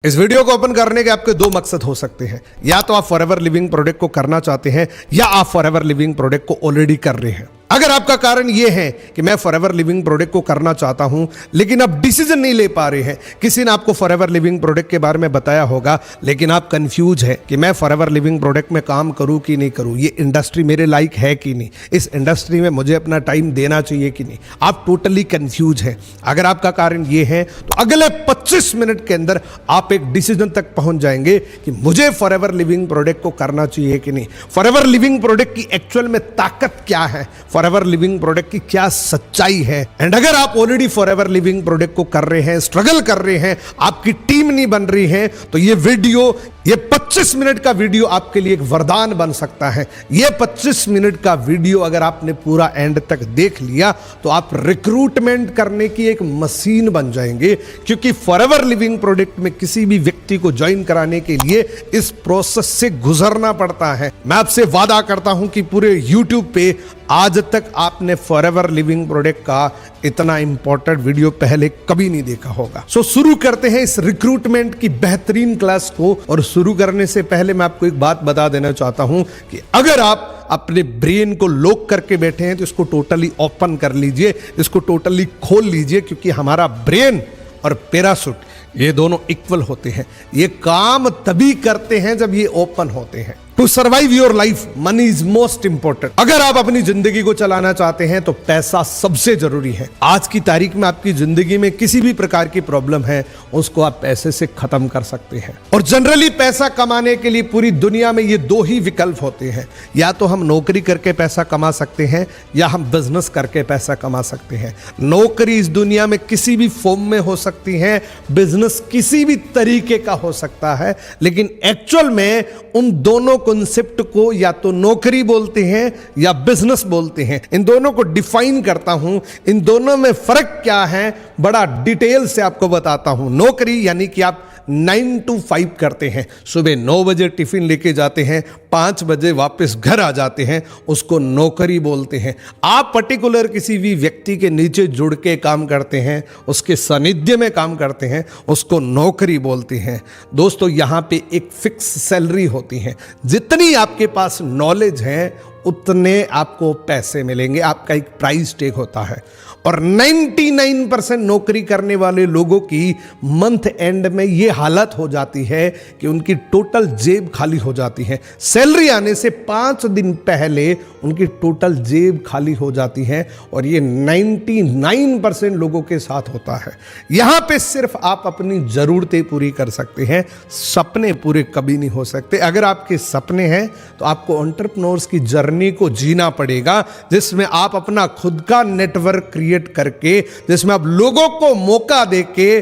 इस वीडियो को ओपन करने के आपके दो मकसद हो सकते हैं। या तो आप फॉरएवर लिविंग प्रोडक्ट को करना चाहते हैं या आप फॉरएवर लिविंग प्रोडक्ट को ऑलरेडी कर रहे हैं। अगर आपका कारण यह है कि मैं फॉरएवर लिविंग प्रोडक्ट को करना चाहता हूं लेकिन अब डिसीजन नहीं ले पा रहे हैं, किसी ने आपको फॉरएवर लिविंग प्रोडक्ट के बारे में बताया होगा लेकिन आप कंफ्यूज है कि मैं फॉरएवर लिविंग प्रोडक्ट में काम करूं कि नहीं करूं, ये इंडस्ट्री मेरे लायक है कि नहीं, इस इंडस्ट्री में मुझे अपना टाइम देना चाहिए कि नहीं, आप टोटली कंफ्यूज है। अगर आपका कारण ये है तो अगले 25 मिनट के अंदर आप एक डिसीजन तक पहुंच जाएंगे कि मुझे फॉरएवर लिविंग प्रोडक्ट को करना चाहिए कि नहीं, फॉरएवर लिविंग प्रोडक्ट की एक्चुअल में ताकत क्या है, फॉरएवर लिविंग प्रोडक्ट की क्या सच्चाई है। एंड अगर आप ऑलरेडी फॉरएवर लिविंग प्रोडक्ट को कर रहे हैं, स्ट्रगल कर रहे हैं, आपकी टीम नहीं बन रही है, तो ये वीडियो, ये 25 मिनट का वीडियो आपके लिए एक वरदान बन सकता है। ये 25 मिनट का वीडियो अगर आपने पूरा एंड तक देख लिया तो आप रिक्रूटमेंट करने की एक मशीन बन जाएंगे, क्योंकि फॉरएवर लिविंग प्रोडक्ट में किसी भी व्यक्ति को ज्वाइन कराने के लिए इस प्रोसेस से गुजरना पड़ता है। मैं आपसे वादा करता हूं कि पूरे यूट्यूब पे आज तक आपने फॉरएवर लिविंग प्रोडक्ट का इतना इंपॉर्टेंट वीडियो पहले कभी नहीं देखा होगा। सो शुरू करते हैं इस रिक्रूटमेंट की बेहतरीन क्लास को। और शुरू करने से पहले मैं आपको एक बात बता देना चाहता हूं कि अगर आप अपने ब्रेन को लॉक करके बैठे हैं तो इसको टोटली ओपन कर लीजिए, इसको टोटली खोल लीजिए, क्योंकि हमारा ब्रेन और पैराशूट ये दोनों इक्वल होते हैं। ये काम तभी करते हैं जब ये ओपन होते हैं। To survive your life money is most important. अगर आप अपनी जिंदगी को चलाना चाहते हैं तो पैसा सबसे जरूरी है। आज की तारीख में आपकी जिंदगी में किसी भी प्रकार की प्रॉब्लम है उसको आप पैसे से खत्म कर सकते हैं। और जनरली पैसा कमाने के लिए पूरी दुनिया में ये दो ही विकल्प होते हैं, या तो हम नौकरी करके पैसा कमा सकते हैं या हम बिजनेस करके पैसा कमा सकते हैं। नौकरी इस दुनिया में किसी भी फॉर्म में हो सकती है, बिजनेस किसी भी तरीके का हो सकता है, लेकिन एक्चुअल में उन दोनों कॉन्सेप्ट को या तो नौकरी बोलते हैं या बिजनेस बोलते हैं। इन दोनों को डिफाइन करता हूं, इन दोनों में फर्क क्या है बड़ा डिटेल से आपको बताता हूं। नौकरी यानी कि आप 9 to 5 करते हैं, सुबह 9 बजे टिफिन लेके जाते हैं, 5 बजे वापस घर आ जाते हैं, उसको नौकरी बोलते हैं। आप पर्टिकुलर किसी भी व्यक्ति के नीचे जुड़ के काम करते हैं, उसके सानिध्य में काम करते हैं, उसको नौकरी बोलते हैं। दोस्तों, यहाँ पे एक फिक्स सैलरी होती है। जितनी आपके पास नॉलेज है उतने आपको पैसे मिलेंगे, आपका एक प्राइस टैग होता है। और 99% नौकरी करने वाले लोगों की मंथ एंड में ये हालत हो जाती है कि उनकी टोटल जेब खाली हो जाती है। सैलरी आने से 5 दिन पहले उनकी टोटल जेब खाली हो जाती है, और ये 99% लोगों के साथ होता है। यहां पे सिर्फ आप अपनी जरूरतें पूरी कर सकते हैं, सपने पूरे कभी नहीं हो सकते। अगर आपके सपने हैं तो आपको एंटरप्रेन्योर्स की जर्नी को जीना पड़ेगा, जिसमें आप अपना खुद का नेटवर्क क्रिएट करके, जिसमें आप लोगों को मौका देके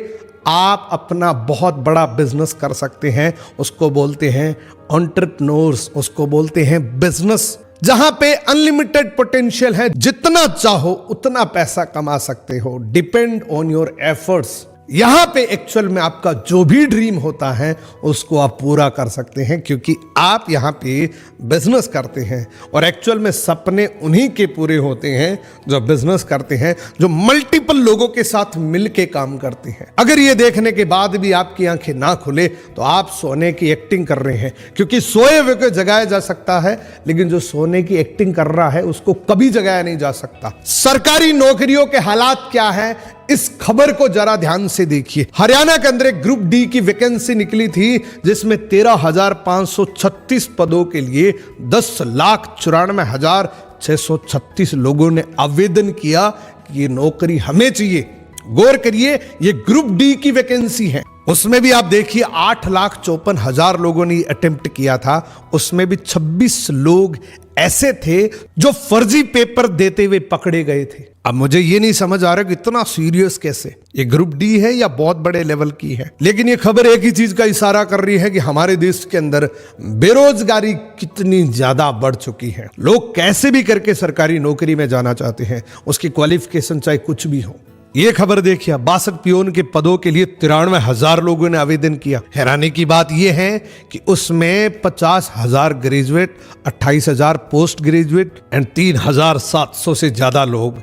आप अपना बहुत बड़ा बिजनेस कर सकते हैं। उसको बोलते हैं एंटरप्रेन्योर्स, उसको बोलते हैं बिजनेस, जहां पे अनलिमिटेड पोटेंशियल है। जितना चाहो उतना पैसा कमा सकते हो, डिपेंड ऑन योर एफर्ट्स। यहां पे एक्चुअल में आपका जो भी ड्रीम होता है उसको आप पूरा कर सकते हैं, क्योंकि आप यहां पे बिजनेस करते हैं। और एक्चुअल में सपने उन्हीं के पूरे होते हैं जो बिजनेस करते हैं, जो मल्टीपल लोगों के साथ मिलके काम करते हैं। अगर ये देखने के बाद भी आपकी आंखें ना खुले तो आप सोने की एक्टिंग कर रहे हैं, क्योंकि सोए हुए को जगाया जा सकता है लेकिन जो सोने की एक्टिंग कर रहा है उसको कभी जगाया नहीं जा सकता। सरकारी नौकरियों के हालात क्या है, इस खबर को जरा ध्यान से देखिए। हरियाणा के अंदर एक ग्रुप डी की वैकेंसी निकली थी, जिसमें 13,536 पदों के लिए 10,94,636 लोगों ने आवेदन किया कि ये नौकरी हमें चाहिए। गौर करिए, ये ग्रुप डी की वैकेंसी है। उसमें भी आप देखिए 8,54,000 लोगों ने अटेम्प्ट किया था, उसमें भी 26 लोग ऐसे थे जो फर्जी पेपर देते हुए पकड़े गए थे। अब मुझे ये नहीं समझ आ रहा कि इतना सीरियस कैसे, ये ग्रुप डी है या बहुत बड़े लेवल की है। लेकिन ये खबर एक ही चीज का इशारा कर रही है कि हमारे देश के अंदर बेरोजगारी कितनी ज्यादा बढ़ चुकी है। लोग कैसे भी करके सरकारी नौकरी में जाना चाहते हैं, उसकी क्वालिफिकेशन चाहे कुछ भी हो। ये खबर देखिए, 62 पियोन के पदों के लिए 93,000 लोगों ने आवेदन किया। हैरानी की बात यह है कि उसमें 50,000 ग्रेजुएट, 28,000 पोस्ट ग्रेजुएट एंड 3,700 से ज्यादा लोग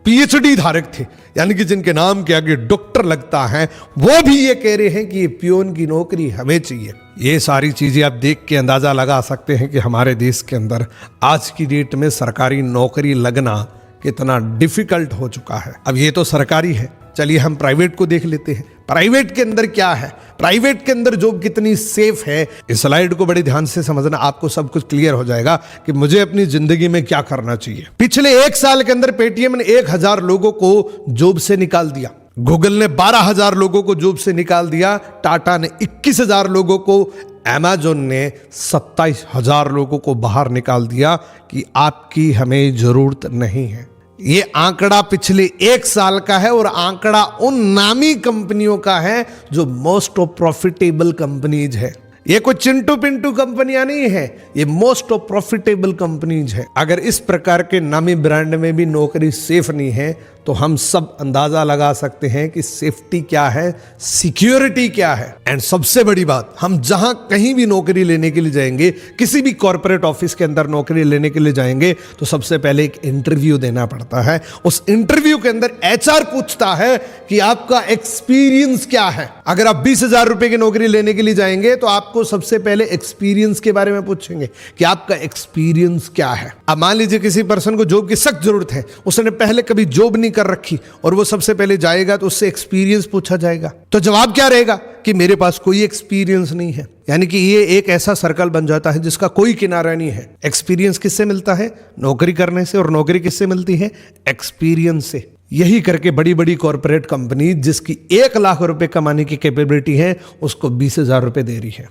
पीएचडी धारक थे, यानी कि जिनके नाम के आगे डॉक्टर लगता है, वो भी ये कह रहे हैं कि ये पियोन की नौकरी हमें चाहिए। ये सारी चीजें आप देख के अंदाजा लगा सकते हैं कि हमारे देश के अंदर आज की डेट में सरकारी नौकरी लगना कितना डिफिकल्ट हो चुका है। अब ये तो सरकारी है, चलिए हम प्राइवेट को देख लेते हैं। प्राइवेट के अंदर क्या है, प्राइवेट के अंदर जॉब कितनी सेफ है। इस स्लाइड को बड़े ध्यान से समझना, आपको सब कुछ क्लियर हो जाएगा कि मुझे अपनी जिंदगी में क्या करना चाहिए। पिछले 1 साल के अंदर पेटीएम ने 1000 लोगों को जॉब से निकाल दिया, गूगल ने 12000 लोगों को जॉब से निकाल दिया, टाटा ने 21000 लोगों को, अमेजोन ने 27000 लोगों को बाहर निकाल दिया कि आपकी हमें जरूरत नहीं है। ये आंकड़ा पिछले 1 साल का है और आंकड़ा उन नामी कंपनियों का है जो मोस्ट ऑफ प्रॉफिटेबल कंपनीज है। ये कोई चिंटू पिंटू कंपनियां नहीं है, ये मोस्ट ऑफ प्रॉफिटेबल कंपनीज है। अगर इस प्रकार के नामी ब्रांड में भी नौकरी सेफ नहीं है तो हम सब अंदाजा लगा सकते हैं कि सेफ्टी क्या है, सिक्योरिटी क्या है। एंड सबसे बड़ी बात, हम जहां कहीं भी नौकरी लेने के लिए जाएंगे, किसी भी कॉर्पोरेट ऑफिस के अंदर नौकरी लेने के लिए जाएंगे तो सबसे पहले एक इंटरव्यू देना पड़ता है। उस इंटरव्यू के अंदर एचआर पूछता है कि आपका एक्सपीरियंस क्या है। अगर आप 20,000 रुपए की नौकरी लेने के लिए जाएंगे तो आपको सबसे पहले एक्सपीरियंस के बारे में पूछेंगे कि आपका एक्सपीरियंस क्या है। अब मान लीजिए किसी पर्सन को जॉब की सख्त जरूरत है, उसने पहले कभी जॉब नहीं कर रखी और वो सबसे पहले जाएगा तो उससे एक्सपीरियंस पूछा जाएगा, तो जवाब क्या रहेगा कि मेरे पास कोई एक्सपीरियंस नहीं है। यानी कि ये एक ऐसा सर्कल बन जाता है जिसका कोई किनारा नहीं है। एक्सपीरियंस किससे मिलता है? नौकरी करने से। और नौकरी किससे मिलती है? एक्सपीरियंस से। यही करके बड़ी बड़ी कॉर्पोरेट कंपनी जिसकी 1 लाख रुपए कमाने की कैपेबिलिटी है उसको 20,000 रुपए दे रही है।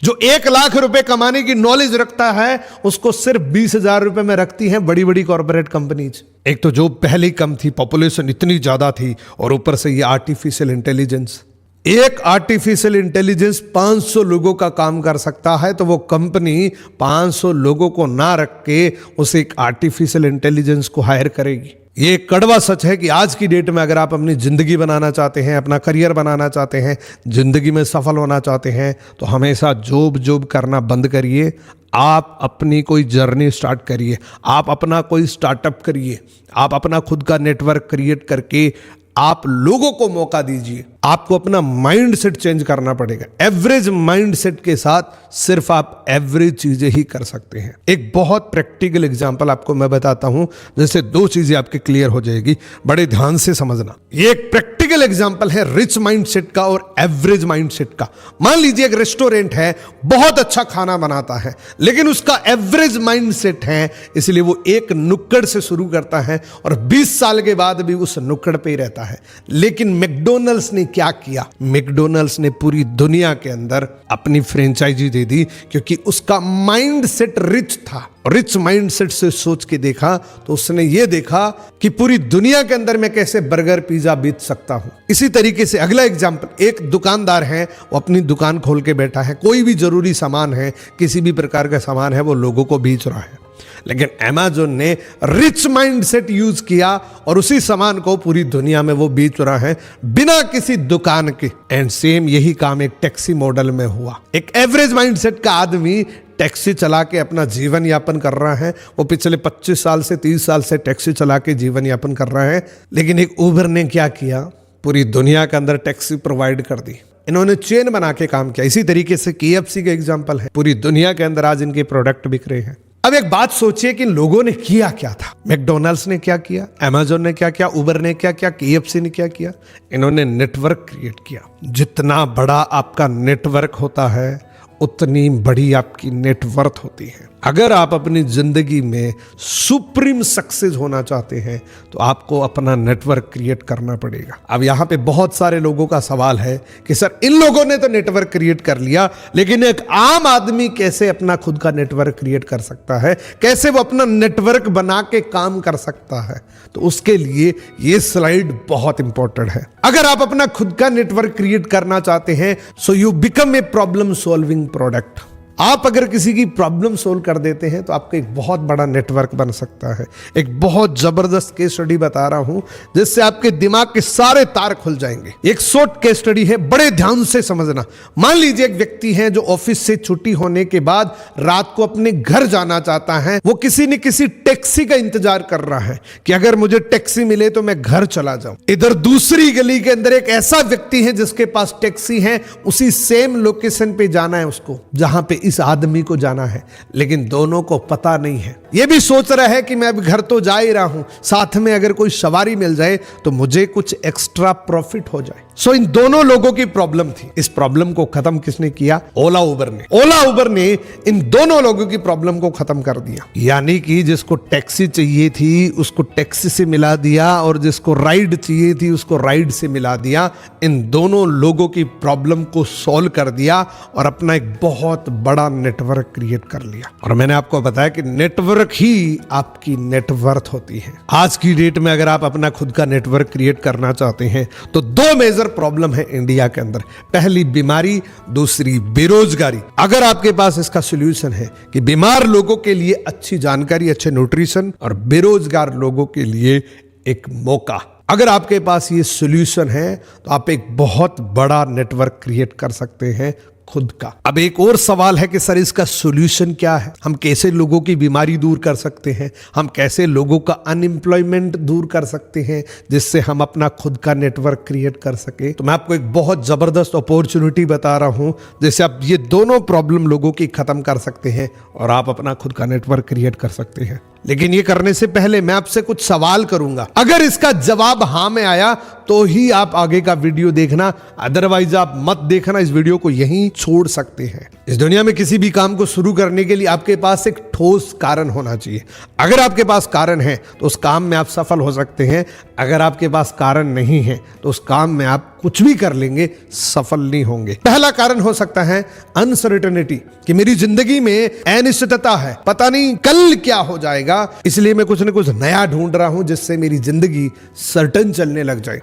जो 1 लाख रुपए कमाने की नॉलेज रखता है उसको सिर्फ 20,000 रुपए में रखती है बड़ी बड़ी कॉर्पोरेट कंपनीज। एक तो जो पहले ही कम थी, पॉपुलेशन इतनी ज्यादा थी, और ऊपर से ये आर्टिफिशियल इंटेलिजेंस। एक आर्टिफिशियल इंटेलिजेंस 500 लोगों का काम कर सकता है, तो वो कंपनी 500 लोगों को ना रख के उस एक आर्टिफिशियल इंटेलिजेंस को हायर करेगी। ये कड़वा सच है कि आज की डेट में अगर आप अपनी जिंदगी बनाना चाहते हैं, अपना करियर बनाना चाहते हैं, जिंदगी में सफल होना चाहते हैं, तो हमेशा जॉब करना बंद करिए। आप अपनी कोई जर्नी स्टार्ट करिए, आप अपना कोई स्टार्टअप करिए, आप अपना खुद का नेटवर्क क्रिएट करके आप लोगों को मौका दीजिए। आपको अपना माइंड सेट चेंज करना पड़ेगा। एवरेज माइंड सेट के साथ सिर्फ आप एवरेज चीजें ही कर सकते हैं। एक बहुत प्रैक्टिकल एग्जांपल आपको मैं बताता हूं, जिससे 2 चीजें आपकी क्लियर हो जाएगी। बड़े ध्यान से समझना। ये एक प्रैक्टिकल एग्जांपल है रिच माइंड सेट का और एवरेज माइंड सेट का। मान लीजिए एक रेस्टोरेंट है, बहुत अच्छा खाना बनाता है, लेकिन उसका एवरेज माइंड सेट है, इसलिए वो एक नुक्कड़ से शुरू करता है और 20 साल के बाद भी उस नुक्कड़ पे ही रहता है। लेकिन मैकडॉनल्ड्स ने क्या किया? मैकडॉनल्ड्स ने पूरी दुनिया के अंदर अपनी फ्रेंचाइजी दे दी, क्योंकि उसका माइंड सेट रिच था। रिच माइंड सेट से सोच के देखा तो उसने ये देखा कि पूरी दुनिया के अंदर मैं कैसे बर्गर पिज्जा बेच सकता हूं। इसी तरीके से अगला एग्जांपल, एक दुकानदार है, वो अपनी दुकान खोल के बैठा है, कोई भी जरूरी सामान है, किसी भी प्रकार का सामान है, वो लोगों को बेच रहा है। लेकिन अमेज़न ने रिच माइंड सेट यूज किया और उसी सामान को पूरी दुनिया में वो बेच रहा है बिना किसी दुकान के। एंड सेम यही काम एक टैक्सी मॉडल में हुआ। एक एवरेज माइंड सेट का आदमी टैक्सी चला के अपना जीवन यापन कर रहा है। वो पिछले 25 साल से 30 साल से टैक्सी चला के जीवन यापन कर रहा है। लेकिन एक उबर ने क्या किया? पूरी दुनिया के अंदर टैक्सी प्रोवाइड कर दी। इन्होंने चेन बना के काम किया। इसी तरीके से KFC का एग्जाम्पल है, पूरी दुनिया के अंदर आज इनके प्रोडक्ट बिक रहे हैं। अब एक बात सोचिए कि इन लोगों ने किया क्या था? मैकडॉनल्ड्स ने क्या किया, अमेज़न ने क्या किया, उबर ने क्या किया, KFC ने क्या किया? इन्होंने नेटवर्क क्रिएट किया। जितना बड़ा आपका नेटवर्क होता है उतनी बड़ी आपकी नेटवर्थ होती है। अगर आप अपनी जिंदगी में सुप्रीम सक्सेस होना चाहते हैं तो आपको अपना नेटवर्क क्रिएट करना पड़ेगा। अब यहाँ पे बहुत सारे लोगों का सवाल है कि सर इन लोगों ने तो नेटवर्क क्रिएट कर लिया, लेकिन एक आम आदमी कैसे अपना खुद का नेटवर्क क्रिएट कर सकता है? कैसे वो अपना नेटवर्क बना के काम कर सकता है? तो उसके लिए ये स्लाइड बहुत इंपॉर्टेंट है। अगर आप अपना खुद का नेटवर्क क्रिएट करना चाहते हैं, so you become a problem solving product. आप अगर किसी की प्रॉब्लम सोल्व कर देते हैं तो आपका एक बहुत बड़ा नेटवर्क बन सकता है। एक बहुत जबरदस्त केस स्टडी बता रहा हूं जिससे आपके दिमाग के सारे तार खुल जाएंगे। एक शॉर्ट केस स्टडी है, बड़े ध्यान से समझना। मान लीजिए एक व्यक्ति है जो ऑफिस से छुट्टी होने के बाद रात को अपने घर जाना चाहता है। वो किसी न किसी टैक्सी का इंतजार कर रहा है कि अगर मुझे टैक्सी मिले तो मैं घर चला जाऊं। इधर दूसरी गली के अंदर एक ऐसा व्यक्ति है जिसके पास टैक्सी है, उसी सेम लोकेशन पे जाना है उसको जहां पे इस आदमी को जाना है, लेकिन दोनों को पता नहीं है। ये भी सोच रहा है कि मैं अब घर तो जा ही रहा हूं, साथ में अगर कोई सवारी मिल जाए तो मुझे कुछ एक्स्ट्रा प्रॉफिट हो जाए। सो इन दोनों लोगों की प्रॉब्लम थी। इस प्रॉब्लम को खत्म किसने किया? ओला उबर ने। ओला उबर ने इन दोनों लोगों की प्रॉब्लम को खत्म कर दिया। यानी कि जिसको टैक्सी चाहिए थी उसको टैक्सी से मिला दिया और जिसको राइड चाहिए थी उसको राइड से मिला दिया। इन दोनों लोगों की प्रॉब्लम को सॉल्व कर दिया और अपना एक बहुत बड़ा नेटवर्क क्रिएट कर लिया। और मैंने आपको बताया कि नेटवर्क ही आपकी नेटवर्थ होती है। आज की डेट में अगर आप अपना खुद का नेटवर्क क्रिएट करना चाहते हैं तो दो मेजर प्रॉब्लम है इंडिया के अंदर। पहली बीमारी, दूसरी बेरोजगारी। अगर आपके पास इसका सॉल्यूशन है कि बीमार लोगों के लिए अच्छी जानकारी, अच्छे न्यूट्रिशन और बेरोजगार लोगों के लिए एक मौका, अगर आपके पास ये सॉल्यूशन है तो आप एक बहुत बड़ा नेटवर्क क्रिएट कर सकते हैं खुद का। अब एक और सवाल है कि सर इसका सॉल्यूशन क्या है? हम कैसे लोगों की बीमारी दूर कर सकते हैं? हम कैसे लोगों का अनएम्प्लॉयमेंट दूर कर सकते हैं जिससे हम अपना खुद का नेटवर्क क्रिएट कर सके? तो मैं आपको एक बहुत जबरदस्त अपॉर्चुनिटी बता रहा हूं जिससे आप ये दोनों प्रॉब्लम लोगों की खत्म कर सकते हैं और आप अपना खुद का नेटवर्क क्रिएट कर सकते हैं। लेकिन ये करने से पहले मैं आपसे कुछ सवाल करूंगा। अगर इसका जवाब हाँ में आया तो ही आप आगे का वीडियो देखना, अदरवाइज आप मत देखना। इस वीडियो को यहीं छोड़ सकते हैं। इस दुनिया में किसी भी काम को शुरू करने के लिए आपके पास एक ठोस कारण होना चाहिए। अगर आपके पास कारण है तो उस काम में आप सफल हो सकते हैं। अगर आपके पास कारण नहीं है तो उस काम में आप कुछ भी कर लेंगे, सफल नहीं होंगे। पहला कारण हो सकता है अनसर्टेनिटी, कि मेरी जिंदगी में अनिश्चितता है, पता नहीं कल क्या हो जाएगा, इसलिए मैं कुछ न कुछ नया ढूंढ रहा हूं जिससे मेरी जिंदगी सर्टेन चलने लग जाए।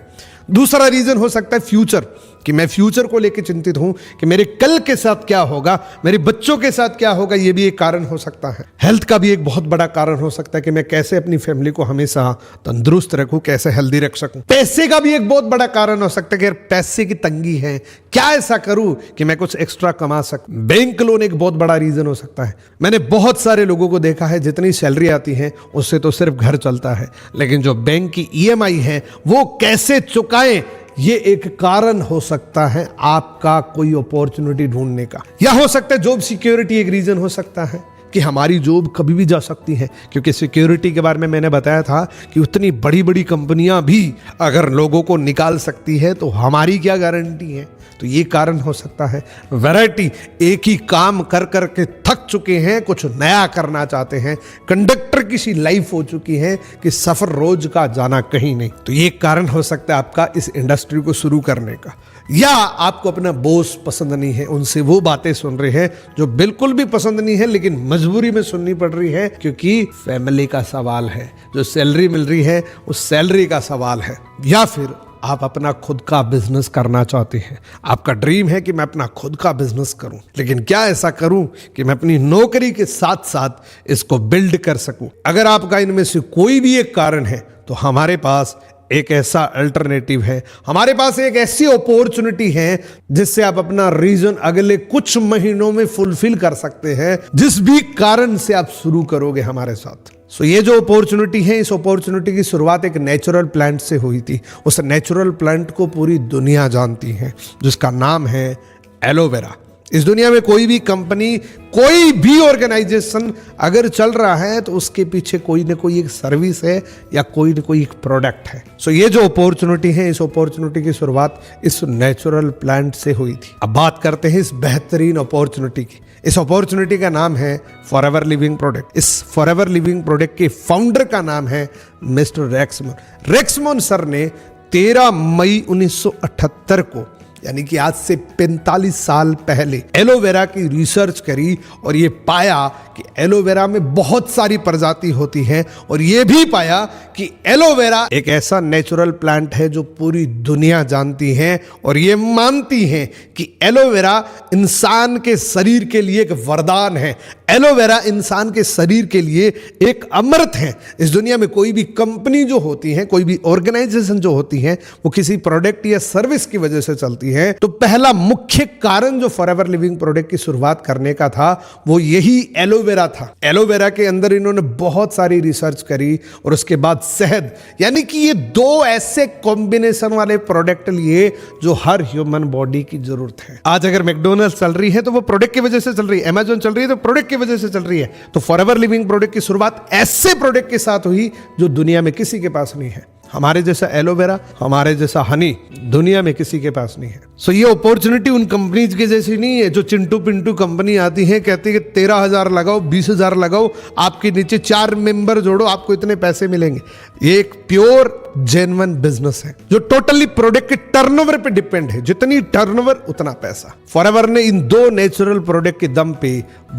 दूसरा रीजन हो सकता है फ्यूचर, कि मैं फ्यूचर को लेकर चिंतित हूं कि मेरे कल के साथ क्या होगा, मेरे बच्चों के साथ क्या होगा। यह भी एक कारण हो सकता है। हेल्थ का भी एक बहुत बड़ा कारण हो सकता है कि मैं कैसे अपनी फैमिली को हमेशा तंदुरुस्त रखूं, कैसे हेल्दी रख सकूं। पैसे का भी एक बहुत बड़ा कारण हो सकता है कि यार पैसे की तंगी है, क्या ऐसा करूं कि मैं कुछ एक्स्ट्रा कमा सकूं। बैंक लोन एक बहुत बड़ा रीजन हो सकता है। मैंने बहुत सारे लोगों को देखा है जितनी सैलरी आती है उससे तो सिर्फ घर चलता है, लेकिन जो बैंक की EMI है वो कैसे चुकाएं, ये एक कारण हो सकता है आपका कोई अपॉर्चुनिटी ढूंढने का। या हो सकता है जॉब सिक्योरिटी एक रीजन हो सकता है कि हमारी जॉब कभी भी जा सकती है, क्योंकि सिक्योरिटी के बारे में मैंने बताया था कि उतनी बड़ी बड़ी कंपनियां भी अगर लोगों को निकाल सकती है तो हमारी क्या गारंटी है। तो ये कारण हो सकता है। वैरायटी, एक ही काम कर कर के थक चुके हैं, कुछ नया करना चाहते हैं। कंडक्टर की सी लाइफ हो चुकी है कि सफर रोज का, जाना कहीं नहीं। तो ये कारण हो सकता है आपका इस इंडस्ट्री को शुरू करने का। या आपको अपना बॉस पसंद नहीं है, उनसे वो बातें सुन रहे हैं जो बिल्कुल भी पसंद नहीं है लेकिन मजबूरी में सुननी पड़ रही है क्योंकि फैमिली का सवाल है, जो सैलरी मिल रही है उस सैलरी का सवाल है। या फिर आप अपना खुद का बिजनेस करना चाहते हैं। आपका ड्रीम है कि मैं अपना खुद का बिजनेस करूं, लेकिन क्या ऐसा करूं कि मैं अपनी नौकरी के साथ साथ इसको बिल्ड कर सकूं। अगर आपका इनमें से कोई भी एक कारण है तो हमारे पास एक ऐसा अल्टरनेटिव है, हमारे पास एक ऐसी अपॉर्चुनिटी है जिससे आप अपना रीजन अगले कुछ महीनों में फुलफिल कर सकते हैं, जिस भी कारण से आप शुरू करोगे हमारे साथ। सो ये जो अपॉर्चुनिटी है, इस अपॉर्चुनिटी की शुरुआत एक नेचुरल प्लांट से हुई थी। उस नेचुरल प्लांट को पूरी दुनिया जानती है जिसका नाम है एलोवेरा। इस दुनिया में कोई भी कंपनी, कोई भी ऑर्गेनाइजेशन अगर चल रहा है तो उसके पीछे कोई ना कोई एक सर्विस है या कोई ना कोई एक प्रोडक्ट है। सो ये जो अपॉर्चुनिटी है, इस अपॉर्चुनिटी की शुरुआत इस नेचुरल प्लांट से हुई थी। अब बात करते हैं इस बेहतरीन अपॉर्चुनिटी की। इस अपॉर्चुनिटी का नाम है फॉरएवर लिविंग प्रोडक्ट। इस फॉरएवर लिविंग प्रोडक्ट के फाउंडर का नाम है मिस्टर रेक्समैन। रेक्समैन सर ने 13 मई 1978 को यानी कि आज से 45 साल पहले एलोवेरा की रिसर्च करी और ये पाया कि एलोवेरा में बहुत सारी प्रजाति होती हैं और ये भी पाया कि एलोवेरा एक ऐसा नेचुरल प्लांट है जो पूरी दुनिया जानती है और ये मानती हैं कि एलोवेरा इंसान के शरीर के लिए एक वरदान है। एलोवेरा इंसान के शरीर के लिए एक अमृत है। इस दुनिया में कोई भी कंपनी जो होती है, कोई भी ऑर्गेनाइजेशन जो होती है, वो किसी प्रोडक्ट या सर्विस की वजह से चलती है। तो पहला मुख्य कारण जो फॉरएवर लिविंग प्रोडक्ट की शुरुआत करने का था वो यही एलोवेरा था। एलोवेरा के अंदर इन्होंने बहुत सारी रिसर्च करी और उसके बाद शहद, यानी कि ये दो ऐसे कॉम्बिनेशन वाले प्रोडक्ट लिए जो हर ह्यूमन बॉडी की जरूरत है। आज अगर मैकडॉनल्ड्स चल रही है तो वो प्रोडक्ट की वजह से चल रही है, अमेज़न चल रही है तो प्रोडक्ट की वजह से चल रही है। तो फॉरएवर लिविंग प्रोडक्ट की शुरुआत ऐसे प्रोडक्ट के साथ हुई जो दुनिया में किसी के पास नहीं है। हमारे जैसा एलोवेरा, हमारे जैसा हनी दुनिया में किसी के पास नहीं है। सो ये अपॉर्चुनिटी उन कंपनीज के जैसी नहीं है जो चिंटू पिंटू कंपनी आती है, कहती है कि 13,000 लगाओ, 20,000 लगाओ, आपके नीचे 4 मेंबर जोड़ो, आपको इतने पैसे मिलेंगे। ये एक प्योर जेन्युइन बिजनेस है जो टोटली प्रोडक्ट के टर्नओवर पे डिपेंड है। जितनी टर्नओवर उतना पैसा। फॉरएवर ने इन दो नेचुरल प्रोडक्ट के दम पे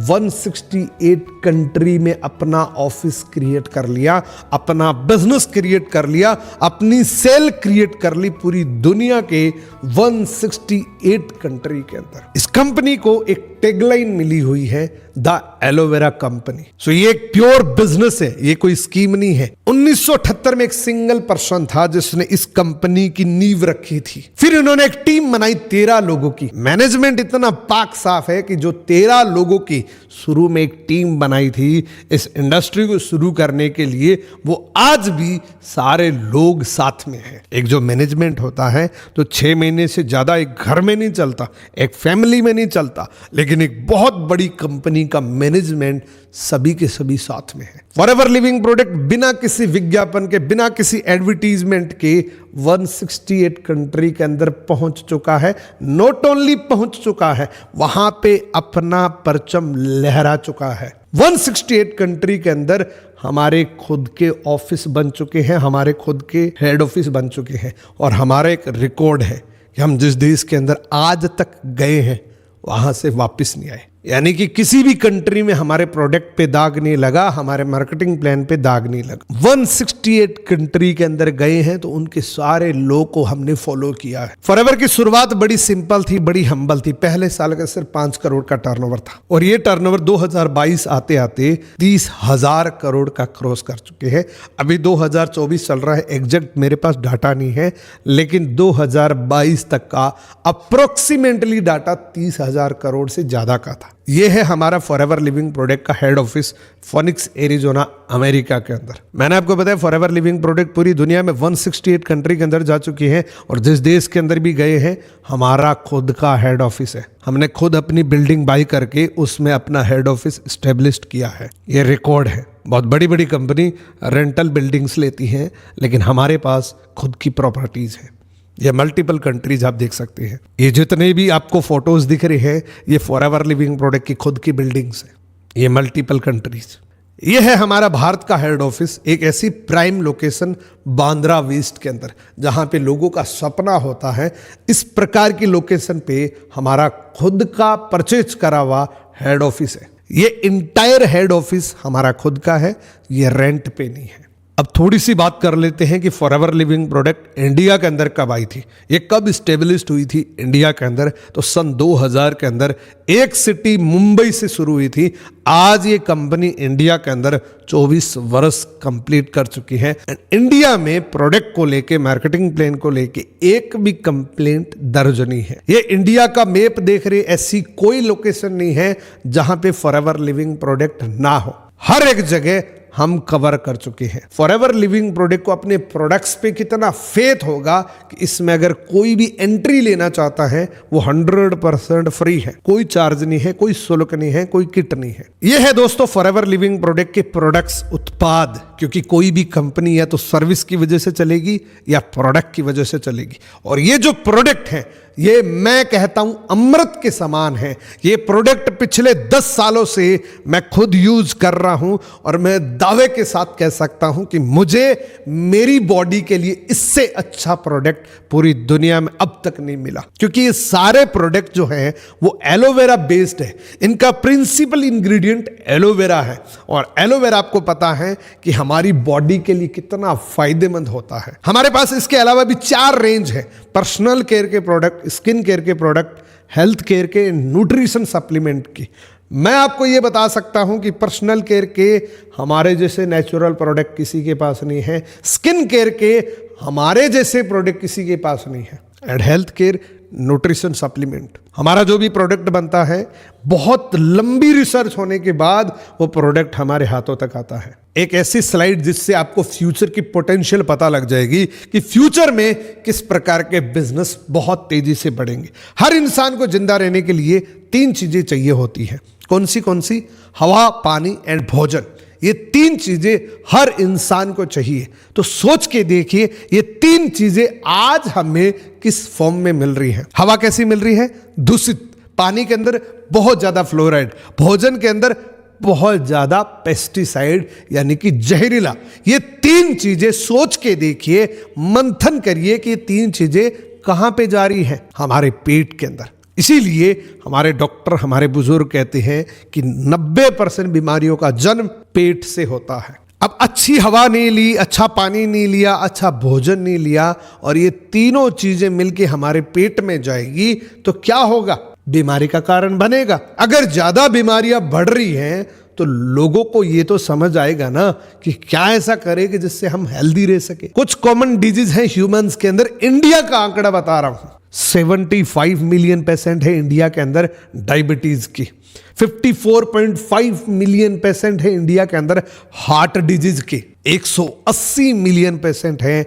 168 कंट्री में अपना ऑफिस क्रिएट कर लिया, अपना बिजनेस क्रिएट कर लिया, अपनी सेल क्रिएट कर ली पूरी दुनिया के 168 कंट्री के अंदर। इस कंपनी को एक टैगलाइन मिली हुई है, द एलोवेरा कंपनी। सो ये एक प्योर बिजनेस है, ये कोई स्कीम नहीं है। 1978 में एक सिंगल पर्सन था जिसने इस कंपनी की नींव रखी थी। फिर इन्होंने एक टीम बनाई 13 लोगों की। मैनेजमेंट इतना पाक साफ है कि जो 13 लोगों की शुरू में एक टीम बनाई थी इस इंडस्ट्री को शुरू करने के लिए, वो आज भी सारे लोग साथ में हैं। एक जो मैनेजमेंट होता है तो 6 महीने से ज्यादा एक घर में नहीं चलता, एक फैमिली में नहीं चलता, लेकिन एक बहुत बड़ी कंपनी का मैनेजमेंट सभी के सभी साथ में है। फॉरएवर लिविंग प्रोडक्ट बिना किसी विज्ञापन के, बिना किसी एडवर्टीजमेंट के 168 कंट्री के अंदर पहुंच चुका है। नॉट ओनली पहुंच चुका है, वहां पे अपना परचम लहरा चुका है। 168 कंट्री के अंदर हमारे खुद के ऑफिस बन चुके हैं, हमारे खुद के हेड ऑफिस बन चुके हैं और हमारा एक रिकॉर्ड है कि हम जिस देश के अंदर आज तक गए हैं वहां से वापस नहीं आए। यानी कि किसी भी कंट्री में हमारे प्रोडक्ट पे दाग नहीं लगा, हमारे मार्केटिंग प्लान पे दाग नहीं लगा। 168 कंट्री के अंदर गए हैं तो उनके सारे लोग को हमने फॉलो किया है। फॉरएवर की शुरुआत बड़ी सिंपल थी, बड़ी हम्बल थी। पहले साल का सिर्फ 5 करोड़ का टर्नओवर था और ये टर्नओवर 2022 आते आते 30,000 करोड़ का क्रॉस कर चुके हैं। अभी 2024 चल रहा है, एग्जैक्ट मेरे पास डाटा नहीं है, लेकिन 2022 तक का अप्रोक्सीमेटली डाटा 30,000 करोड़ से ज्यादा का था। ये है हमारा फॉरएवर लिविंग प्रोडक्ट का head office phoenix Arizona America के अंदर। मैंने आपको बताया फॉरएवर लिविंग प्रोडक्ट पूरी दुनिया में 168 कंट्री के अंदर जा चुकी है और जिस देश के अंदर भी गए हैं हमारा खुद का हेड ऑफिस है। हमने खुद अपनी बिल्डिंग बाई करके उसमें अपना हेड ऑफिस स्टेब्लिश किया है। ये रिकॉर्ड है। बहुत बड़ी बड़ी कंपनी रेंटल बिल्डिंग्स लेती हैं, लेकिन हमारे पास खुद की प्रॉपर्टीज है। ये मल्टीपल कंट्रीज आप देख सकते हैं। ये जितने भी आपको फोटोज दिख रहे हैं ये फॉरएवर लिविंग प्रोडक्ट की खुद की बिल्डिंग्स है। ये मल्टीपल कंट्रीज। ये है हमारा भारत का हेड ऑफिस, एक ऐसी प्राइम लोकेशन बांद्रा वेस्ट के अंदर जहां पे लोगों का सपना होता है। इस प्रकार की लोकेशन पे हमारा खुद का परचेज करा हुआ हेड ऑफिस है। ये इंटायर हेड ऑफिस हमारा खुद का है, ये रेंट पे नहीं है। अब थोड़ी सी बात कर लेते हैं कि फॉरएवर लिविंग प्रोडक्ट इंडिया के अंदर कब आई थी, ये कब स्टेब्लिश्ड हुई थी इंडिया के अंदर। तो सन 2000 के अंदर एक सिटी मुंबई से शुरू हुई थी। आज ये कंपनी इंडिया के अंदर 24 वर्ष कंप्लीट कर चुकी है। इंडिया में प्रोडक्ट को लेके, मार्केटिंग प्लान को लेके एक भी कंप्लेंट दर्ज नहीं है। ये इंडिया का मैप देख रहे, ऐसी कोई लोकेशन नहीं है जहां पे फॉरएवर लिविंग प्रोडक्ट ना हो। हर एक जगह हम कवर कर चुके हैं। फॉरएवर लिविंग प्रोडक्ट को अपने प्रोडक्ट्स पे कितना फेथ होगा कि इसमें अगर कोई भी एंट्री लेना चाहता है वो 100% फ्री है, कोई चार्ज नहीं है, कोई शुल्क नहीं है, कोई किट नहीं है। ये है दोस्तों फॉरएवर लिविंग प्रोडक्ट के प्रोडक्ट्स, उत्पाद। क्योंकि कोई भी कंपनी या तो सर्विस की वजह से चलेगी या प्रोडक्ट की वजह से चलेगी, और ये जो प्रोडक्ट है ये मैं कहता हूं अमृत के समान है। ये प्रोडक्ट पिछले 10 सालों से मैं खुद यूज कर रहा हूं और मैं दावे के साथ कह सकता हूं कि मुझे मेरी बॉडी के लिए इससे अच्छा प्रोडक्ट पूरी दुनिया में अब तक नहीं मिला, क्योंकि ये सारे प्रोडक्ट जो हैं वो एलोवेरा बेस्ड है। इनका प्रिंसिपल इंग्रेडिएंट एलोवेरा है और एलोवेरा आपको पता है कि हमारी बॉडी के लिए कितना फायदेमंद होता है। हमारे पास इसके अलावा भी 4 रेंज है, पर्सनल केयर के प्रोडक्ट, स्किन केयर के प्रोडक्ट, हेल्थ केयर के, न्यूट्रिशन सप्लीमेंट की। मैं आपको यह बता सकता हूं कि पर्सनल केयर के हमारे जैसे नेचुरल प्रोडक्ट किसी के पास नहीं है, स्किन केयर के हमारे जैसे प्रोडक्ट किसी के पास नहीं है, and health care nutrition supplement हमारा जो भी प्रोडक्ट बनता है बहुत लंबी रिसर्च होने के बाद वो प्रोडक्ट हमारे हाथों तक आता है। एक ऐसी स्लाइड जिससे आपको फ्यूचर की पोटेंशियल पता लग जाएगी कि फ्यूचर में किस प्रकार के बिजनेस बहुत तेजी से बढ़ेंगे। हर इंसान को जिंदा रहने के लिए 3 चीजें चाहिए होती हैं। कौन सी? हवा, पानी एंड भोजन। ये 3 चीजें हर इंसान को चाहिए। तो सोच के देखिए ये 3 चीजें आज हमें किस फॉर्म में मिल रही हैं। हवा कैसी मिल रही है? दूषित। पानी के अंदर बहुत ज्यादा फ्लोराइड, भोजन के अंदर बहुत ज्यादा पेस्टिसाइड यानी कि जहरीला। ये 3 चीजें सोच के देखिए, मंथन करिए कि ये 3 चीजें कहां पे जा रही हैं? हमारे पेट के अंदर। इसीलिए हमारे डॉक्टर, हमारे बुजुर्ग कहते हैं कि 90% बीमारियों का जन्म पेट से होता है। अब अच्छी हवा नहीं ली, अच्छा पानी नहीं लिया, अच्छा भोजन नहीं लिया और ये तीनों चीजें मिलके हमारे पेट में जाएगी तो क्या होगा? बीमारी का कारण बनेगा। अगर ज्यादा बीमारियां बढ़ रही हैं तो लोगों को ये तो समझ आएगा ना कि क्या ऐसा करे कि जिससे हम हेल्दी रह सके। कुछ कॉमन डिजीज हैं ह्यूमंस के अंदर। इंडिया का आंकड़ा बता रहा हूं, 75 मिलियन पेशेंट है इंडिया के अंदर डायबिटीज की, 54.5 मिलियन पेशेंट है इंडिया के अंदर हार्ट डिजीज के, 180 मिलियन पेशेंट है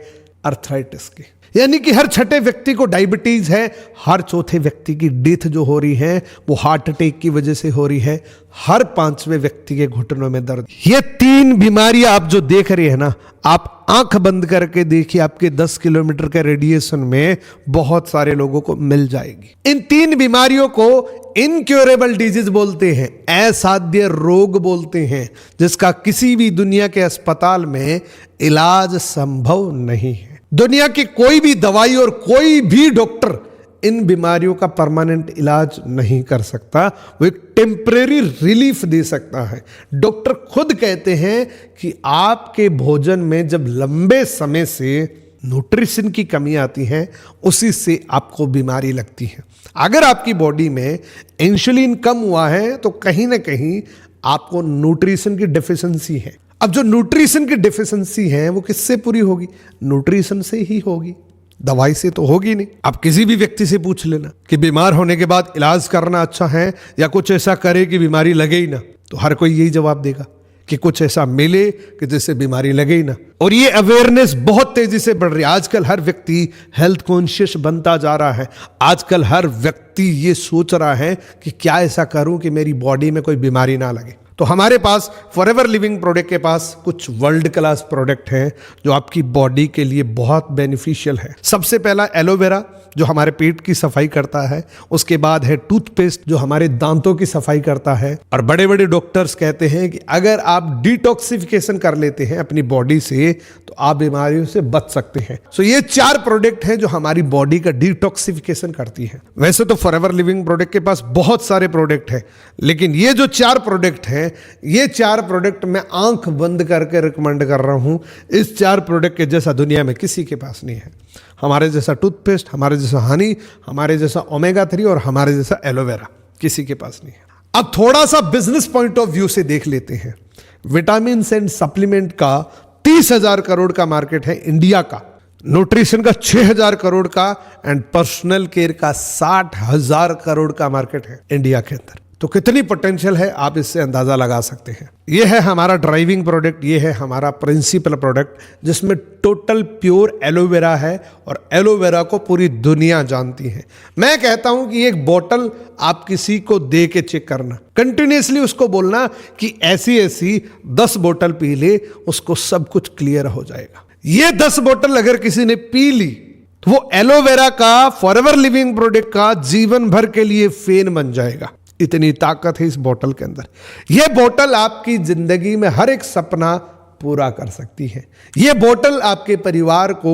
अर्थराइटिस के। यानी कि हर छठे व्यक्ति को डायबिटीज है, हर चौथे व्यक्ति की डेथ जो हो रही है वो हार्ट अटैक की वजह से हो रही है, हर 5वें व्यक्ति के घुटनों में दर्द। ये 3 बीमारियां आप जो देख रहे हैं ना, आप आंख बंद करके देखिए, आपके 10 किलोमीटर के रेडिएशन में बहुत सारे लोगों को मिल जाएगी। इन 3 बीमारियों को इनक्योरेबल डिजीज बोलते हैं, असाध्य रोग बोलते हैं, जिसका किसी भी दुनिया के अस्पताल में इलाज संभव नहीं है। दुनिया की कोई भी दवाई और कोई भी डॉक्टर इन बीमारियों का परमानेंट इलाज नहीं कर सकता, वो एक टेम्परेरी रिलीफ दे सकता है। डॉक्टर खुद कहते हैं कि आपके भोजन में जब लंबे समय से न्यूट्रिशन की कमी आती है, उसी से आपको बीमारी लगती है। अगर आपकी बॉडी में इंसुलिन कम हुआ है तो कहीं ना कहीं आपको न्यूट्रिशन की डेफिशिएंसी है। अब जो न्यूट्रिशन की डेफिशिएंसी है वो किससे पूरी होगी? न्यूट्रिशन से ही होगी, दवाई से तो होगी नहीं। आप किसी भी व्यक्ति से पूछ लेना कि बीमार होने के बाद इलाज करना अच्छा है या कुछ ऐसा करे कि बीमारी लगे ही ना, तो हर कोई यही जवाब देगा कि कुछ ऐसा मिले कि जिससे बीमारी लगे ही ना। और ये अवेयरनेस बहुत तेजी से बढ़ रही है। आजकल हर व्यक्ति हेल्थ कॉन्शियस बनता जा रहा है। आजकल हर व्यक्ति ये सोच रहा है कि क्या ऐसा करूं कि मेरी बॉडी में कोई बीमारी ना लगे। तो हमारे पास फॉरएवर लिविंग प्रोडक्ट के पास कुछ वर्ल्ड क्लास प्रोडक्ट हैं जो आपकी बॉडी के लिए बहुत बेनिफिशियल है। सबसे पहला एलोवेरा जो हमारे पेट की सफाई करता है, उसके बाद है टूथपेस्ट जो हमारे दांतों की सफाई करता है। और बड़े बड़े डॉक्टर्स कहते हैं कि अगर आप डिटॉक्सिफिकेशन कर लेते हैं अपनी बॉडी से तो आप बीमारियों से बच सकते हैं। सो ये 4 प्रोडक्ट हैं जो हमारी बॉडी का डिटॉक्सिफिकेशन करती है। वैसे तो फॉरएवर लिविंग प्रोडक्ट के पास बहुत सारे प्रोडक्ट हैं, लेकिन ये जो 4 प्रोडक्ट हैं, ये 4 प्रोडक्ट मैं आंख बंद करके रिकमेंड कर रहा हूं। इस 4 प्रोडक्ट के जैसा दुनिया में किसी के पास नहीं है। हमारे जैसा टूथपेस्ट, हमारे जैसा हनी, हमारे जैसा ओमेगा 3 और हमारे जैसा एलोवेरा किसी के पास नहीं है। अब थोड़ा सा बिजनेस पॉइंट ऑफ व्यू से देख लेते हैं। विटामिन एंड सप्लीमेंट का 30,000 करोड़ का मार्केट है इंडिया का, न्यूट्रिशन का 6,000 करोड़ का एंड पर्सनल केयर का 60,000 करोड़ का मार्केट है इंडिया के अंदर। तो कितनी पोटेंशियल है आप इससे अंदाजा लगा सकते हैं। ये है हमारा ड्राइविंग प्रोडक्ट, ये है हमारा प्रिंसिपल प्रोडक्ट जिसमें टोटल प्योर एलोवेरा है और एलोवेरा को पूरी दुनिया जानती है। मैं कहता हूं कि एक बोतल आप किसी को दे के चेक करना, कंटिन्यूसली उसको बोलना कि ऐसी ऐसी 10 बोतल पी ले, उसको सब कुछ क्लियर हो जाएगा। ये 10 बोतल अगर किसी ने पी ली तो वो एलोवेरा का फॉरएवर लिविंग प्रोडक्ट का जीवन भर के लिए फेन बन जाएगा। इतनी ताकत है इस बोतल के अंदर। यह बोतल आपकी जिंदगी में हर एक सपना पूरा कर सकती है। यह बोतल आपके परिवार को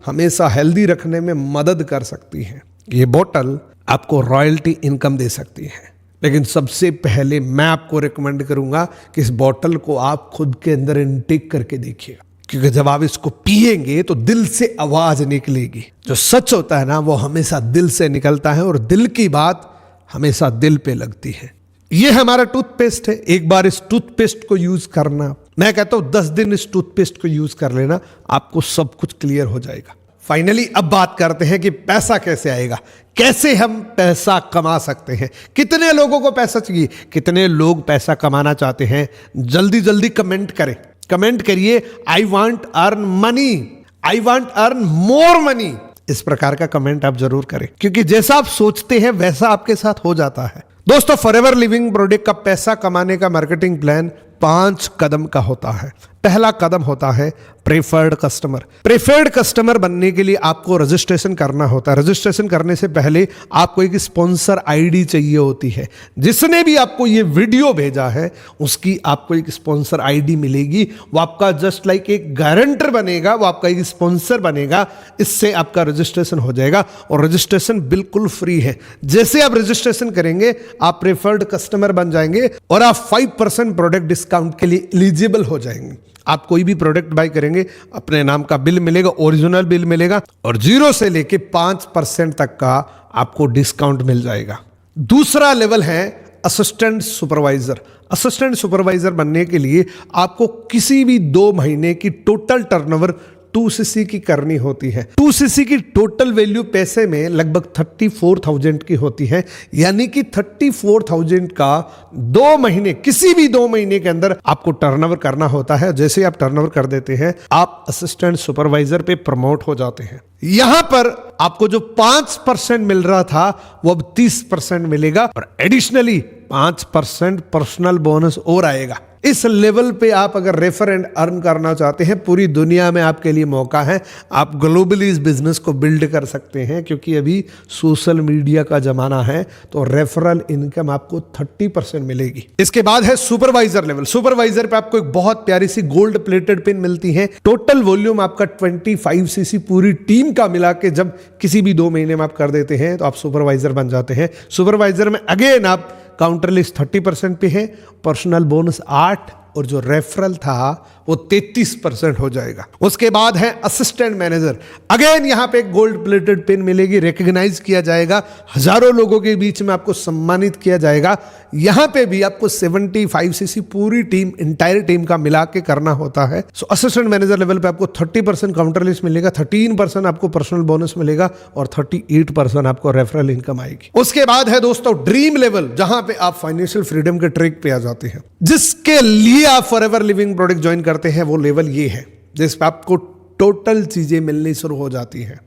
हमेशा हेल्दी रखने में मदद कर सकती है। यह बोतल आपको रॉयल्टी इनकम दे सकती है। लेकिन सबसे पहले मैं आपको रिकमेंड करूंगा कि इस बोतल को आप खुद के अंदर इनटेक करके देखिएगा, क्योंकि जब आप इसको पिएंगे तो दिल से आवाज निकलेगी। जो सच होता है ना, वो हमेशा दिल से निकलता है और दिल की बात हमेशा दिल पे लगती है। ये हमारा टूथपेस्ट है। एक बार इस टूथपेस्ट को यूज करना, मैं कहता हूं 10 दिन इस टूथपेस्ट को यूज कर लेना, आपको सब कुछ क्लियर हो जाएगा। फाइनली अब बात करते हैं कि पैसा कैसे आएगा, कैसे हम पैसा कमा सकते हैं। कितने लोगों को पैसा चाहिए, कितने लोग पैसा कमाना चाहते हैं, जल्दी जल्दी कमेंट करें। कमेंट करिए, I want earn money, I want earn more money. इस प्रकार का कमेंट आप जरूर करें, क्योंकि जैसा आप सोचते हैं वैसा आपके साथ हो जाता है। दोस्तों, फॉरएवर लिविंग प्रोडक्ट का पैसा कमाने का मार्केटिंग प्लान 5 कदम का होता है। पहला कदम होता है प्रेफर्ड कस्टमर। प्रेफर्ड कस्टमर बनने के लिए आपको रजिस्ट्रेशन करना होता है। रजिस्ट्रेशन करने से पहले आपको एक स्पॉन्सर आईडी चाहिए होती है। जिसने भी आपको ये वीडियो भेजा है उसकी आपको एक स्पॉन्सर आईडी मिलेगी। वो आपका जस्ट लाइक एक गारंटर बनेगा, वो आपका एक स्पॉन्सर बनेगा। इससे आपका रजिस्ट्रेशन हो जाएगा और रजिस्ट्रेशन बिल्कुल फ्री है। जैसे आप रजिस्ट्रेशन करेंगे आप प्रेफर्ड कस्टमर बन जाएंगे और आप 5% प्रोडक्ट डिस्काउंट के लिए एलिजिबल हो जाएंगे। आप कोई भी प्रोडक्ट बाय करेंगे, अपने नाम का बिल मिलेगा, ओरिजिनल बिल मिलेगा और 0 से लेके 5% तक का आपको डिस्काउंट मिल जाएगा। दूसरा लेवल है असिस्टेंट सुपरवाइजर। असिस्टेंट सुपरवाइजर बनने के लिए आपको किसी भी 2 महीने की टोटल टर्नओवर 2cc की करनी होती है। 2cc की टोटल वैल्यू पैसे में लगभग 34,000 की होती है। यानी कि 34,000 का 2 महीने, किसी भी 2 महीने के अंदर आपको टर्नओवर करना होता है। जैसे आप टर्नओवर कर देते हैं आप असिस्टेंट सुपरवाइजर पे प्रमोट हो जाते हैं। यहां पर आपको जो 5% मिल रहा था वो अब 30% मिलेगा और एडिशनली 5% पर्सनल बोनस और आएगा। इस लेवल पे आप अगर रेफर एंड अर्न करना चाहते हैं, पूरी दुनिया में आपके लिए मौका है। आप ग्लोबली इस बिजनेस को बिल्ड कर सकते हैं, क्योंकि अभी सोशल मीडिया का जमाना है। तो रेफरल इनकम आपको 30% मिलेगी। इसके बाद है सुपरवाइजर लेवल। सुपरवाइजर पे आपको एक बहुत प्यारी सी गोल्ड प्लेटेड पिन मिलती है। टोटल वॉल्यूम आपका 25cc पूरी टीम का मिला के जब किसी भी 2 महीने में आप कर देते हैं तो आप सुपरवाइजर बन जाते हैं। सुपरवाइजर में अगेन आप काउंटर लिस्ट 30% पे है, पर्सनल बोनस 8 और जो रेफरल था वो 33% हो जाएगा। उसके बाद है असिस्टेंट मैनेजर। अगेन यहां पे एक गोल्ड प्लेटेड पिन मिलेगी, रिकॉग्नाइज किया जाएगा, हजारों लोगों के बीच में आपको सम्मानित किया जाएगा। यहां पे भी आपको 75cc पूरी टीम, इंटायर टीम का मिला के करना होता है। सो असिस्टेंट मैनेजर लेवल पे आपको 30% काउंटर लिस्ट मिलेगा, 13% आपको पर्सनल बोनस मिलेगा और 38% आपको रेफरल इनकम आएगी। उसके बाद है दोस्तों ड्रीम लेवल, जहां पे आप फाइनेंशियल फ्रीडम के ट्रैक पे आ जाते हैं। जिसके लिए आप फॉरएवर लिविंग प्रोडक्ट ज्वाइन करते हैं वो लेवल ये है जिस पे आपको टोटल चीजें मिलनी शुरू हो जाती है।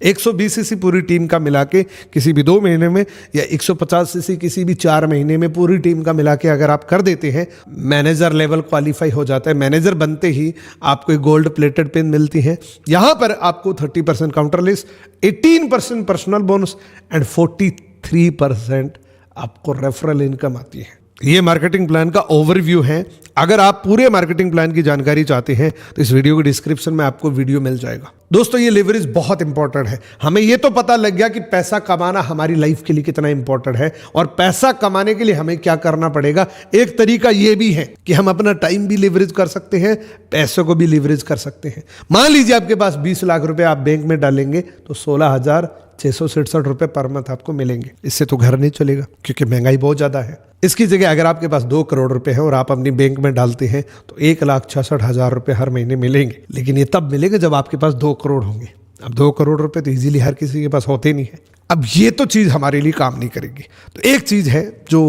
120cc पूरी टीम का मिला के किसी भी 2 महीने में, या 150cc किसी भी 4 महीने में पूरी टीम का मिला के अगर आप कर देते हैं, मैनेजर लेवल क्वालिफाई हो जाता है। मैनेजर बनते ही आपको एक गोल्ड प्लेटेड पिन मिलती है। यहां पर आपको 30% counter list, 18% personal bonus and 43% आपको रेफरल इनकम आती है। ये मार्केटिंग प्लान का ओवरव्यू है। अगर आप पूरे मार्केटिंग प्लान की जानकारी चाहते हैं तो इस वीडियो के डिस्क्रिप्शन में आपको वीडियो मिल जाएगा। दोस्तों, ये लेवरेज बहुत इंपॉर्टेंट है। हमें ये तो पता लग गया कि पैसा कमाना हमारी लाइफ के लिए कितना इंपॉर्टेंट है और पैसा कमाने के लिए हमें क्या करना पड़ेगा। एक तरीका ये भी है कि हम अपना टाइम भी लीवरेज कर सकते हैं, पैसों को भी लीवरेज कर सकते हैं। मान लीजिए आपके पास 20 लाख रुपए आप बैंक में डालेंगे तो 16,667 रुपए पर मंथ आपको मिलेंगे। इससे तो घर नहीं चलेगा क्योंकि महंगाई बहुत ज्यादा है। इसकी जगह अगर आपके पास 2 करोड़ रुपए है और आप अपनी बैंक में डालते हैं तो 1,66,000 रुपए हर महीने मिलेंगे। लेकिन ये तब मिलेंगे जब आपके पास 2 करोड़ होंगे। अब 2 करोड़ रुपए तो इजीली हर किसी के पास होते नहीं है। अब ये तो चीज हमारे लिए काम नहीं करेगी। तो एक चीज है जो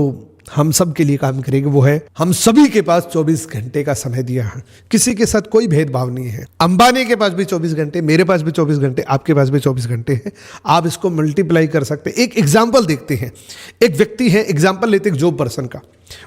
हम सब के लिए काम करेगी, वो है हम सभी के पास 24 घंटे का समय दिया है। किसी के साथ कोई भेदभाव नहीं है। अंबानी के पास भी 24 घंटे, मेरे पास भी 24 घंटे, आपके पास भी 24 घंटे हैं। आप इसको मल्टीप्लाई कर सकते हैं। एक एग्जाम्पल देखते हैं। एक व्यक्ति है, एग्जाम्पल लेते हैं जॉब पर्सन का।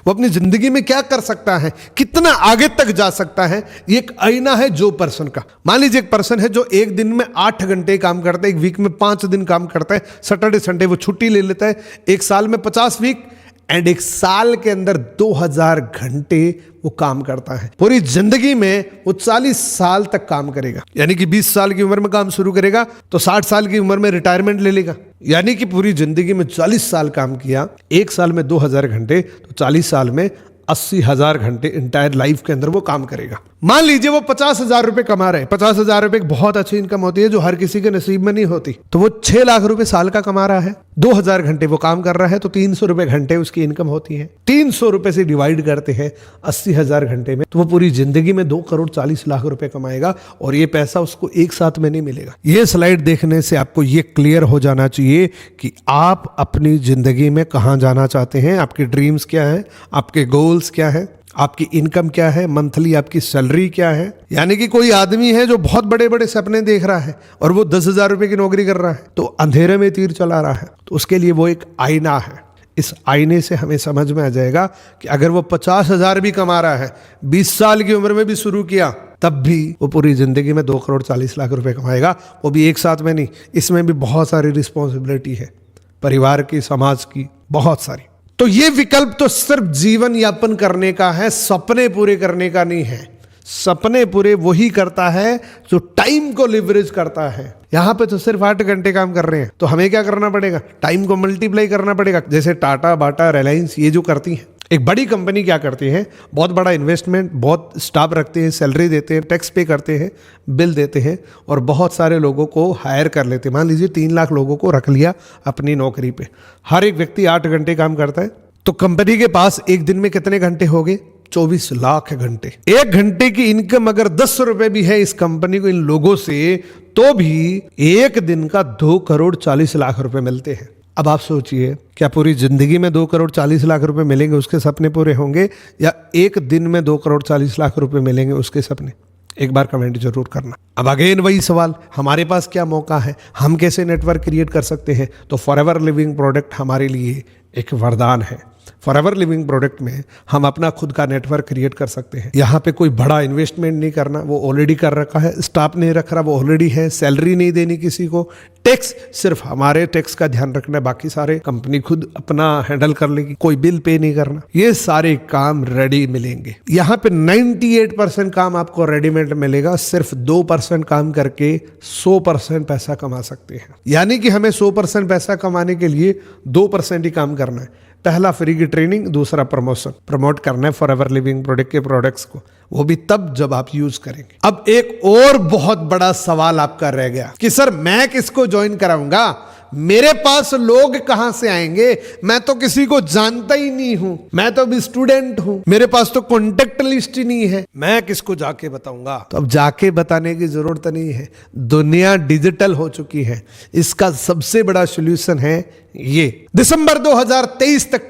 वो अपनी जिंदगी में क्या कर सकता है, कितना आगे तक जा सकता है, ये एक आईना है जॉब पर्सन का। मान लीजिए एक पर्सन है जो एक दिन में 8 घंटे काम करता है, एक वीक में 5 दिन काम करता है, सैटरडे संडे वो छुट्टी ले लेता है, एक साल में 50 वीक एंड एक साल के अंदर 2000 घंटे वो काम करता है। पूरी जिंदगी में वो 40 साल तक काम करेगा, यानी कि 20 साल की उम्र में काम शुरू करेगा तो 60 साल की उम्र में रिटायरमेंट ले लेगा। यानी कि पूरी जिंदगी में 40 साल काम किया, एक साल में 2000 घंटे, तो 40 साल में 80,000 घंटे इंटायर लाइफ के अंदर वो काम करेगा। मान लीजिए वो 50,000 रुपए कमा रहे हैं। 50,000 रुपए बहुत अच्छी इनकम होती है जो हर किसी के नसीब में नहीं होती। तो वो 6 लाख रुपए साल का कमा रहा है, 2000 घंटे वो काम कर रहा है, तो 300 रुपए घंटे उसकी इनकम होती है। 300 रुपए से डिवाइड करते हैं 80,000 घंटे में, तो वो पूरी जिंदगी में 2 करोड़ 40 लाख रुपए कमाएगा और ये पैसा उसको एक साथ में नहीं मिलेगा। ये स्लाइड देखने से आपको ये क्लियर हो जाना चाहिए कि आप अपनी जिंदगी में कहां जाना चाहते हैं, आपके ड्रीम्स क्या है, आपके गोल्स क्या है, आपकी इनकम क्या है, मंथली आपकी सैलरी क्या है। यानी कि कोई आदमी है जो बहुत बड़े बड़े सपने देख रहा है और वो 10,000 रुपए की नौकरी कर रहा है, तो अंधेरे में तीर चला रहा है। तो उसके लिए वो एक आईना है। इस आईने से हमें समझ में आ जाएगा कि अगर वो 50,000 भी कमा रहा है, 20 साल की उम्र में भी शुरू किया, तब भी वो पूरी जिंदगी में 2 करोड़ 40 लाख रुपए कमाएगा, वो भी एक साथ में नहीं। इसमें भी बहुत सारी रिस्पॉन्सिबिलिटी है, परिवार की, समाज की, बहुत सारी। तो ये विकल्प तो सिर्फ जीवन यापन करने का है, सपने पूरे करने का नहीं है। सपने पूरे वही करता है जो टाइम को लिवरेज करता है। यहां पे तो सिर्फ 8 घंटे काम कर रहे हैं, तो हमें क्या करना पड़ेगा, टाइम को मल्टीप्लाई करना पड़ेगा। जैसे टाटा, बाटा, रिलायंस ये जो करती हैं, एक बड़ी कंपनी क्या करती है, बहुत बड़ा इन्वेस्टमेंट, बहुत स्टाफ रखते हैं, सैलरी देते हैं, टैक्स पे करते हैं, बिल देते हैं और बहुत सारे लोगों को हायर कर लेते हैं। मान लीजिए 3 लाख लोगों को रख लिया अपनी नौकरी पे, हर एक व्यक्ति 8 घंटे काम करता है, तो कंपनी के पास एक दिन में कितने घंटे हो गए, 24 लाख घंटे। 1 घंटे की इनकम अगर 10 रुपए भी है इस कंपनी को, इन लोगों से, तो भी एक दिन का 2 करोड़ 40 लाख रुपए मिलते हैं। अब आप सोचिए, क्या पूरी जिंदगी में 2 करोड़ 40 लाख रुपए मिलेंगे, उसके सपने पूरे होंगे, या एक दिन में 2 करोड़ 40 लाख रुपए मिलेंगे, उसके सपने? एक बार कमेंट जरूर करना। अब अगेन वही सवाल, हमारे पास क्या मौका है, हम कैसे नेटवर्क क्रिएट कर सकते हैं? तो फॉरएवर लिविंग प्रोडक्ट हमारे लिए एक वरदान है। फॉरएवर लिविंग प्रोडक्ट में हम अपना खुद का नेटवर्क क्रिएट कर सकते हैं। यहाँ पे कोई बड़ा इन्वेस्टमेंट नहीं करना, वो ऑलरेडी कर रखा है, स्टाफ नहीं रख रहा, वो ऑलरेडी है, सैलरी नहीं देनी किसी को, टैक्स सिर्फ हमारे टैक्स का ध्यान रखना है, बाकी सारे कंपनी खुद अपना हैंडल कर लेगी, कोई बिल पे नहीं करना, ये सारे काम रेडी मिलेंगे। यहाँ पे 98% काम आपको रेडीमेड मिलेगा, सिर्फ 2% काम करके 100% पैसा कमा सकते हैं। यानी कि हमें 100% पैसा कमाने के लिए 2% ही काम करना है। पहला फ्री की ट्रेनिंग, दूसरा प्रमोशन, प्रमोट करना है फॉरएवर लिविंग प्रोडक्ट के प्रोडक्ट्स को, वो भी तब जब आप यूज करेंगे। अब एक और बहुत बड़ा सवाल आपका रह गया कि सर मैं किसको ज्वाइन कराऊंगा, मेरे पास लोग कहां से आएंगे, मैं तो किसी को जानता ही नहीं हूं, मैं तो अभी स्टूडेंट हूं, मेरे पास तो कॉन्टेक्ट लिस्ट ही नहीं है, मैं किसको जाके बताऊंगा? तो अब जाके बताने की जरूरत नहीं है, दुनिया डिजिटल हो चुकी है। इसका सबसे बड़ा सॉल्यूशन है ये। दिसंबर 2023 तक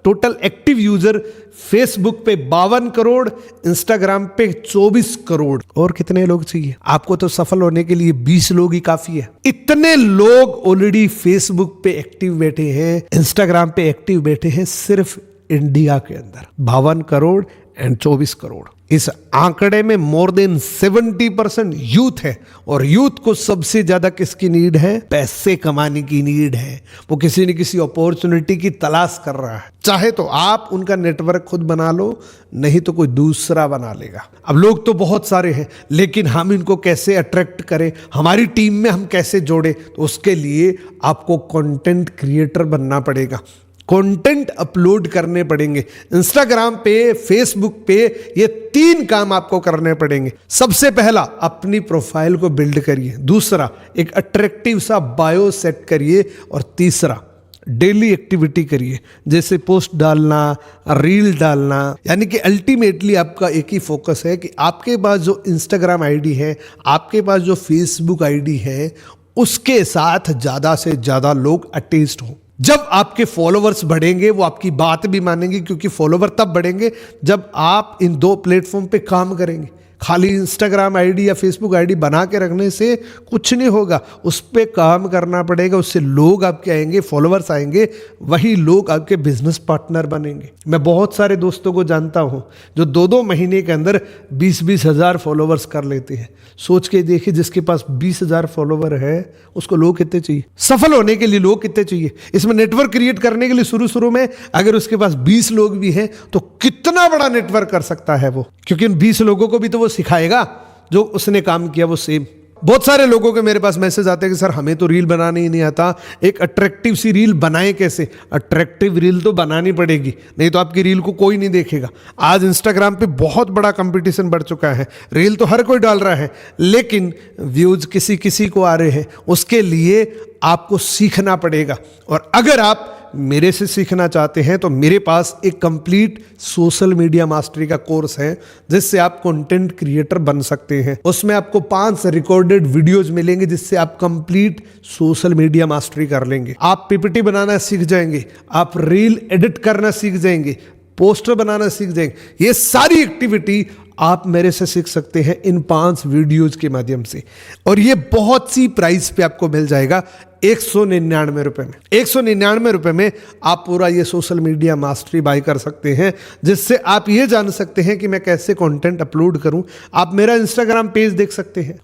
टोटल एक्टिव यूजर फेसबुक पे 52 करोड़, इंस्टाग्राम पे 24 करोड़। और कितने लोग चाहिए आपको? तो सफल होने के लिए 20 लोग ही काफी है। इतने लोग ऑलरेडी फेसबुक पे एक्टिव बैठे हैं, इंस्टाग्राम पे एक्टिव बैठे हैं, सिर्फ इंडिया के अंदर 52 करोड़ एंड 24 करोड़। इस आंकड़े में मोर देन 70% यूथ है, और यूथ को सबसे ज्यादा किसकी नीड है? पैसे कमाने की नीड है। वो किसी न किसी अपॉर्चुनिटी की तलाश कर रहा है। चाहे तो आप उनका नेटवर्क खुद बना लो, नहीं तो कोई दूसरा बना लेगा। अब लोग तो बहुत सारे हैं, लेकिन हम इनको कैसे अट्रैक्ट करें, हमारी टीम में हम कैसे जोड़े? तो उसके लिए आपको कंटेंट क्रिएटर बनना पड़ेगा, कंटेंट अपलोड करने पड़ेंगे। इंस्टाग्राम पे, फेसबुक पे ये 3 काम आपको करने पड़ेंगे। सबसे पहला, अपनी प्रोफाइल को बिल्ड करिए। दूसरा, एक अट्रैक्टिव सा बायो सेट करिए। और तीसरा, डेली एक्टिविटी करिए, जैसे पोस्ट डालना, रील डालना। यानी कि अल्टीमेटली आपका एक ही फोकस है कि आपके पास जो इंस्टाग्राम आईडी है, आपके पास जो फेसबुक आईडी है, उसके साथ ज्यादा से ज्यादा लोग अटैच्ड हो। जब आपके फॉलोवर्स बढ़ेंगे वो आपकी बात भी मानेंगे, क्योंकि फॉलोवर तब बढ़ेंगे जब आप इन दो प्लेटफॉर्म पे काम करेंगे। खाली इंस्टाग्राम आईडी या फेसबुक आईडी बना के रखने से कुछ नहीं होगा, उस पर काम करना पड़ेगा। उससे लोग आपके आएंगे, फॉलोवर्स आएंगे, वही लोग आपके बिजनेस पार्टनर बनेंगे। मैं बहुत सारे दोस्तों को जानता हूं जो 2-2 महीने के अंदर 20-20 हज़ार फॉलोवर्स कर लेते हैं। सोच के देखिए, जिसके पास 20,000 फॉलोवर है उसको लोग कितने चाहिए? सफल होने के लिए लोग कितने चाहिए? इसमें नेटवर्क क्रिएट करने के लिए शुरू में अगर उसके पास 20 लोग भी हैं तो कितना बड़ा नेटवर्क कर सकता है वो, क्योंकि उन 20 लोगों को भी तो वो सिखाएगा जो उसने काम किया वो सेम। बहुत सारे लोगों के मेरे पास मैसेज आते हैं कि सर हमें तो रील बनाने ही नहीं आता, एक अट्रैक्टिव सी रील बनाएं कैसे? अट्रैक्टिव रील तो बनानी पड़ेगी, नहीं तो आपकी रील को कोई नहीं देखेगा। आज इंस्टाग्राम पे बहुत बड़ा कंपटीशन बढ़ चुका है, रील तो हर कोई डाल रहा है, लेकिन व्यूज किसी किसी को आ रहे हैं। उसके लिए आपको सीखना पड़ेगा, और अगर आप मेरे से सीखना चाहते हैं तो मेरे पास एक कंप्लीट सोशल मीडिया मास्टरी का कोर्स है, जिससे आप कंटेंट क्रिएटर बन सकते हैं। उसमें आपको 5 रिकॉर्डेड वीडियोज मिलेंगे, जिससे आप कंप्लीट सोशल मीडिया मास्टरी कर लेंगे। आप पीपीटी बनाना सीख जाएंगे, आप रील एडिट करना सीख जाएंगे, पोस्टर बनाना सीख जाएंगे। ये सारी एक्टिविटी आप मेरे से सीख सकते हैं इन 5 वीडियोज के माध्यम से, और ये बहुत सी प्राइस पे आपको मिल जाएगा 199 रुपए में। 199 रुपए में आप पूरा ये सोशल मीडिया मास्टरी बाय कर सकते हैं, जिससे आप ये जान सकते हैं कि मैं कैसे कंटेंट अपलोड करूं। आप मेरा इंस्टाग्राम पेज देख सकते हैं।